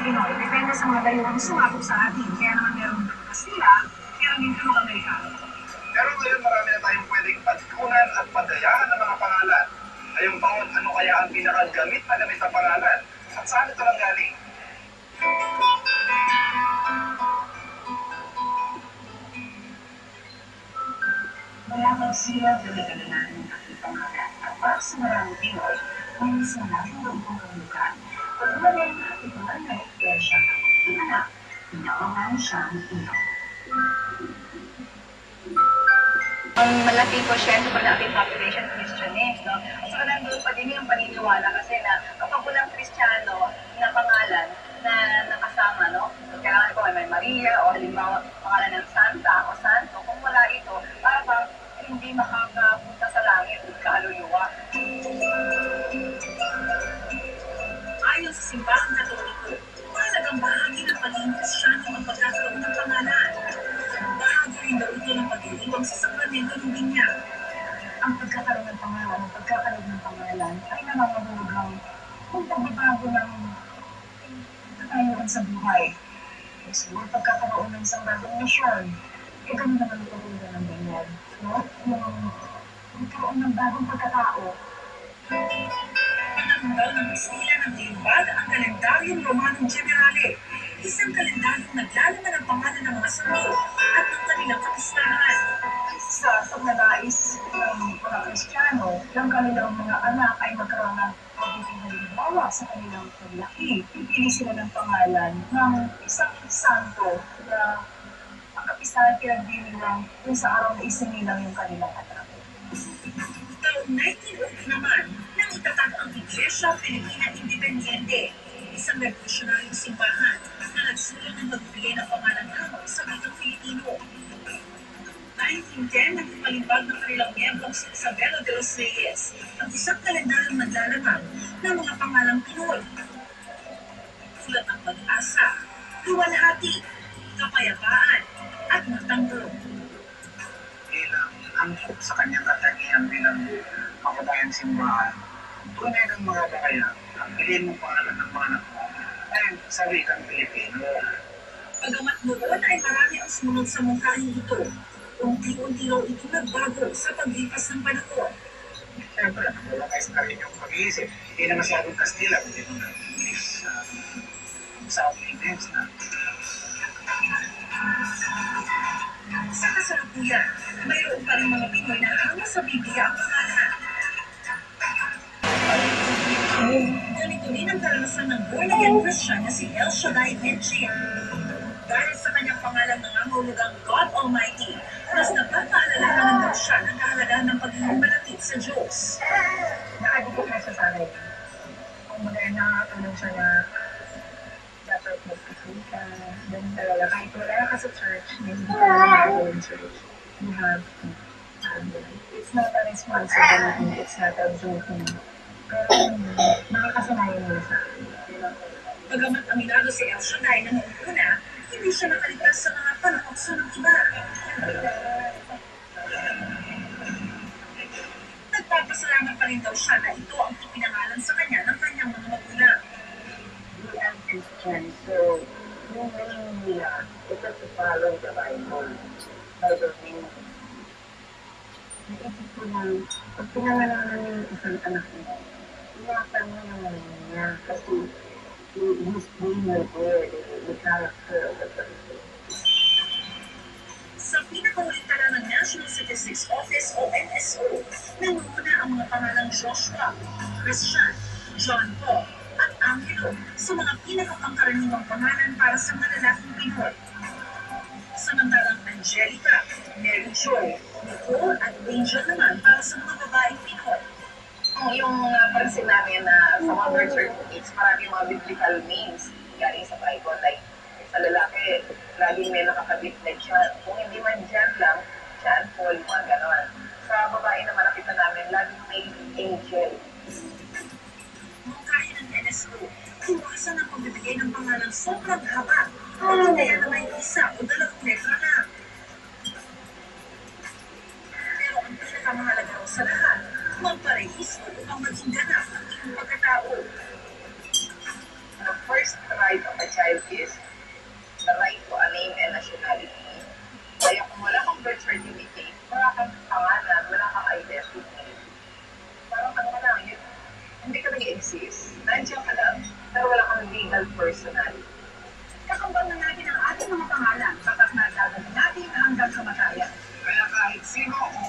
Pinoy, depende sa mga dayuhang sumabog sa atin. Kaya naman meron Kastila, meron din Filipino-Amerikano. Pero ngayon marami na tayong pwedeng pagtunan at padayahan ng mga pangalan. Ngayong taon, ano kaya ang pinakagamit na gamit na pangalan? At saan ito lang galing? Wala magsila dala-dala natin ang ating pangalan. At para sa maraming Pinoy, ang isang natin ang pangkalukan. Pag umalay ang ating pangalan na Iglesia, pinanap, pinapangalan siya ng Pinoy. Ang malaki porsyento pa ng ating population Christianese, no? At saka nandun pa din yung paniniwala kasi na kapag walang Kristiyano na pangalan na nakasama, no? Kailangan ko may Maria o halimbawa pangalan ng Santa o Santo. Kung wala ito, parang hindi makakapunta sa langit at kaluluwa. Ayon sa simbahang Katoliko, mahalagang bahagi ng pagiging Kristiyano ang pagkakaroon ng pangalan. Bahagi rin daw ito ng pag-iiwang sa sakramento ng binyag. Ang pagkakaroon ng pangalan, ang pagkakaroon ng pangalan ay nangangahulugang kung pagbabago ng katayuan sa buhay. Kasi yung pagkakaroon ng isang bagong misyon, ganun naman ang pagkakaroon ng binyag. No? Yung pagkaroon ng bagong pagkatao. Pananggal ng Kastila ng limbad ang kalendaryong Romanong Generale, isang kalendaryong naglalaman ng pangalan ng mga santo at ng kanilang kapistahan. Sa pagnanais ng mga Kristiyano, ng kanilang mga anak ay magkaroon ng mabuting halimbawa sa kanilang paglaki. Pipili sila ng pangalan ng isang santo na ang kapistahan pinagdiriwang kung sa araw na isinilang yung kanilang anak. Taong 1908 naman, nang itatag ang Iglesia Filipina Independiente, isang revolutionaryong simbahan na nagsulong ng magbigay ng pangalan lamang sa wikang Filipino. 1910, nagpalimbag ng kanilang miyembrong si Isabela de los Reyes ang isang kalendaryong naglalaman ng mga pangalang Pinoy. Tulad ng pag-asa, luwalhati, kapayapaan, at matanggol. Bilang angkop sa kanyang katagihan bilang makabayang simbahan, tunay ng mga kaya ang piliin mong pangalan ng mga anak mo ay sa wikang Pilipino. Pagamat noon ay marami ang sumunod sa mungkahing ito, unti-unti raw ito nagbago sa paglipas ng panahon. Siyempre, nakulangay na rin yung pag-iisip. Hindi na masyadong Kastila, hindi na South Indians na. Sa kasalukuyan, mayroon pa rin mga Pinoy na hanga sa Biblia ang pangalan. Ganito din ang karanasan ng born-again Christian na si El Shaddai Menchia. Dahil sa kanyang pangalan nangangahulugang God Almighty, mas napapaalalahanan daw siya ng kahalagahan ng pagiging malapit sa Diyos. Nakadikit na siya sa akin. Kung magayon nakakatulong siya na dapat magkakita, ganun talaga. Kahit wala ka sa church, hindi ka na makakawin church. You have to handle it. It's not a responsibility, it's not a duty. Pero nakakasanayan mo sa akin. Bagamat aminado si El Shaddai na noong una, hindi siya nakaligtas sa mga panakokso ng iba. Nagpapasalamat pa rin daw siya na ito ang ipinangalan sa kanya ng kanyang mga magulang. We are Christians, so yung name nila, ito to follow the Bible. Bible name. Naisip ko na, pag pinangalan namin yung isang anak niya, ingatan mo naman niya kasi he's being aware the character of the person. Sa pinakahuling tala ng National Statistics Office o NSO, nangunguna ang mga pangalang Joshua, Christian, John Paul, at Angelo sa mga pinakapangkaraniwang pangalan para sa mga lalaking Pinoy. Samantalang Angelica, Mary Joy, Nicole at Angel naman para sa mga babaeng Pinoy. Yung pansin namin na sa mga birth certificates, marami mga biblical names galing sa Bible. Like, sa lalaki, laging may nakakabit like siya. Kung hindi man Jan lang, Jan, Paul, mga gano'n. Sa babae naman, nakita namin, laging may angel. Mungkahi ng NSO, iwasan ang pagbibigay ng pangalan sobrang haba. Kung kaya na may isa o dalawang letra lang. Pero ang pinakamahalaga raw sa lahat, magparehistro upang maging ganap ang iyong pagkatao. The first right of a child child is the right to a name and nationality. Kaya kung wala kang birth certificate, wala kang pangalan, wala kang identity. Parang ano ka lang, hindi ka nag-exist. Nandiyan ka lang, pero wala kang legal personality. Kakambal na natin ang ating mga pangalan, tatak na natin hanggang kamatayan. Kaya kahit sino o